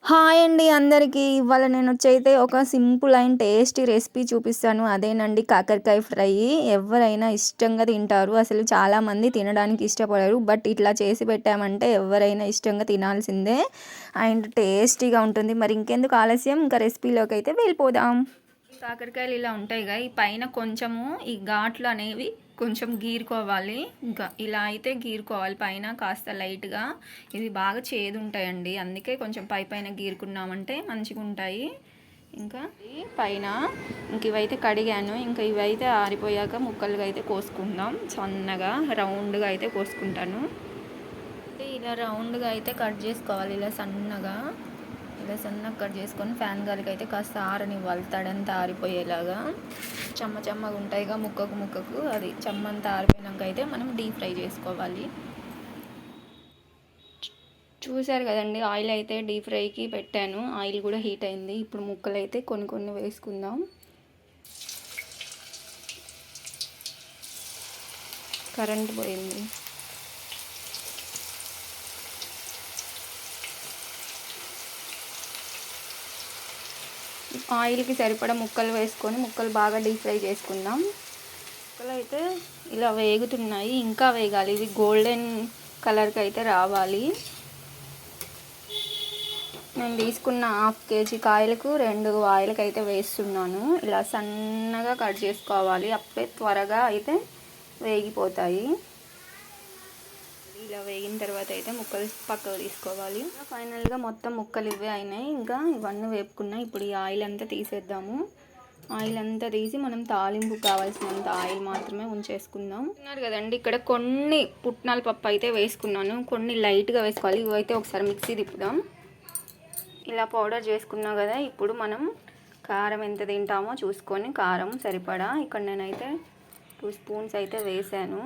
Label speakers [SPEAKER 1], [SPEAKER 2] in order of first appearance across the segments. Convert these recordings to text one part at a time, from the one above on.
[SPEAKER 1] Hi అండి అందరికీ. ఇవాళ నేనొచ్చైతే ఒక సింపుల్ అండ్ టేస్టీ రెసిపీ చూపిస్తాను. అదేనండి కాకరకాయ ఫ్రై. ఎవరైనా ఇష్టంగా తింటారు. అసలు చాలామంది తినడానికి ఇష్టపడరు. బట్ ఇట్లా చేసి పెట్టామంటే ఎవరైనా ఇష్టంగా తినాల్సిందే. అండ్ టేస్టీగా ఉంటుంది. మరి ఇంకెందుకు ఆలస్యం, ఇంకా రెసిపీలోకి అయితే వెళ్ళిపోదాం. కాకరకాయలు ఇలా ఉంటాయిగా, ఈ పైన కొంచెము ఈ ఘాట్లు అనేవి కొంచెం గీరుకోవాలి. ఇంకా ఇలా అయితే గీరుకోవాలి పైన కాస్త లైట్గా. ఇవి బాగా చేదు ఉంటాయండి, అందుకే కొంచెం పైన గీరుకున్నామంటే మంచిగా ఉంటాయి. ఇంకా పైన ఇంక ఇవైతే కడిగాను. ఇంకా ఇవైతే ఆరిపోయాక ముక్కలుగా అయితే కోసుకుందాం. సన్నగా రౌండ్గా అయితే కోసుకుంటాను. ఇలా రౌండ్గా అయితే కట్ చేసుకోవాలి. ఇలా సన్నగా కట్ చేసుకొని ఫ్యాన్ గాలికి అయితే కాస్త ఆరనివ్వాలి. తడంతా ఆరిపోయేలాగా. చెమ్మగా ఉంటాయిగా ముక్కకు అది చెమ్మంతా ఆరిపోయినాక అయితే మనం డీప్ ఫ్రై చేసుకోవాలి. చూసారు కదండి, ఆయిల్ అయితే డీప్ ఫ్రైకి పెట్టాను. ఆయిల్ కూడా హీట్ అయింది. ఇప్పుడు ముక్కలు అయితే కొన్ని వేసుకుందాం. కరెంట్ పోయింది. ఆయిల్కి సరిపడా ముక్కలు వేసుకొని ముక్కలు బాగా డీప్ ఫ్రై చేసుకుందాం. ముక్కలు అయితే ఇలా వేగుతున్నాయి, ఇంకా వేగాలి. ఇవి గోల్డెన్ కలర్కి అయితే రావాలి. నేను తీసుకున్న 1/2 kg కాయలకు 2 ఆయిల్కి అయితే వేస్తున్నాను. ఇలా సన్నగా కట్ చేసుకోవాలి, అప్పుడే త్వరగా అయితే వేగిపోతాయి. ఇలా వేగిన తర్వాత అయితే ముక్కలు పక్కకు తీసుకోవాలి. ఫైనల్గా మొత్తం ముక్కలు ఇవే అయినాయి. ఇంకా ఇవన్నీ వేపుకున్నాయి. ఇప్పుడు ఈ ఆయిల్ అంతా తీసేద్దాము. ఆయిల్ అంతా తీసి మనం తాలింపు కావాల్సినంత ఆయిల్ మాత్రమే ఉంచేసుకుందాం. తిన్నారు కదండి, ఇక్కడ కొన్ని పుట్నాల పప్పు అయితే వేసుకున్నాను. కొన్ని లైట్గా వేసుకోవాలి. ఇవైతే ఒకసారి మిక్సీ తిప్పుదాం. ఇలా పౌడర్ చేసుకున్నాం కదా. ఇప్పుడు మనం కారం ఎంత తింటామో చూసుకొని కారం సరిపడా ఇక్కడ నేనైతే 2 స్పూన్స్ అయితే వేసాను.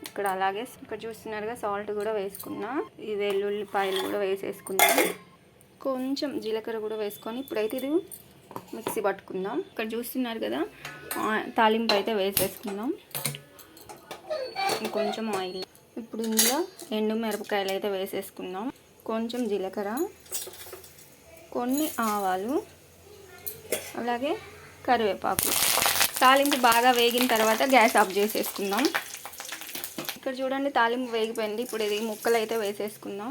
[SPEAKER 1] ఇక్కడ చూస్తున్నారుగా సాల్ట్ కూడా వేసుకున్నా. ఈ వెల్లుల్లిపాయలు కూడా వేసేసుకున్నాం. కొంచెం జీలకర్ర కూడా వేసుకొని ఇప్పుడైతే ఇది మిక్సీ పట్టుకుందాం. ఇక్కడ చూస్తున్నారు కదా, తాలింపు అయితే వేసేసుకుందాం. కొంచెం ఆయిల్. ఇప్పుడు ఇందులో ఎండు మిరపకాయలు అయితే వేసేసుకుందాం. కొంచెం జీలకర్ర, కొన్ని ఆవాలు, అలాగే కరివేపాకు. తాలింపు బాగా వేగిన తర్వాత గ్యాస్ ఆఫ్ చేసేసుకుందాం. ఇక్కడ చూడండి, తాలింపు వేగిపోయింది. ఇప్పుడు ఇది ముక్కలు అయితే వేసేసుకుందాం.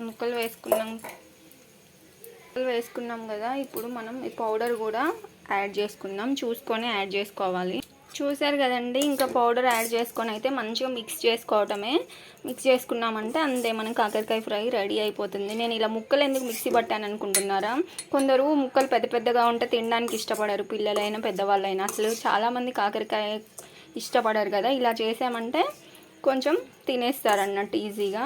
[SPEAKER 1] ముక్కలు వేసుకున్నాం కదా. ఇప్పుడు మనం ఈ పౌడర్ కూడా యాడ్ చేసుకుందాం. చూసుకొని యాడ్ చేసుకోవాలి. చూసారు కదండి, ఇంకా పౌడర్ యాడ్ చేసుకొని అయితే మంచిగా మిక్స్ చేసుకున్నామంటే అంతే, మనం కాకరకాయ ఫ్రై రెడీ అయిపోతుంది. నేను ఇలా ముక్కలు ఎందుకు మిక్సీ పట్టాను అనుకుంటున్నారా? కొందరు ముక్కలు పెద్దగా ఉంటే తినడానికి ఇష్టపడరు, పిల్లలైనా పెద్దవాళ్ళైనా. అసలు చాలామంది కాకరకాయ ఇష్టపడరు కదా. ఇలా చేసామంటే కొంచెం తినేస్తారు అన్నట్టు ఈజీగా.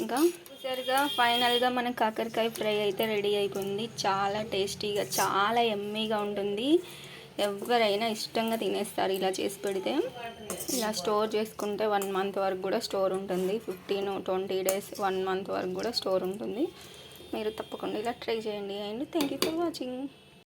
[SPEAKER 1] ఇంకా చూసారుగా, ఫైనల్గా మన కాకరకాయ ఫ్రై అయితే రెడీ అయిపోయింది. చాలా టేస్టీగా, చాలా యమ్మీగా ఉంటుంది. ఎవరైనా ఇష్టంగా తినేస్తారు ఇలా చేసి పెడితే. ఇలా స్టోర్ చేసుకుంటే 1 month వరకు కూడా స్టోర్ ఉంటుంది. 15-20 days, 1 month వరకు కూడా స్టోర్ ఉంటుంది. మీరు తప్పకుండా ఇలా ట్రై చేయండి. And thank you for watching.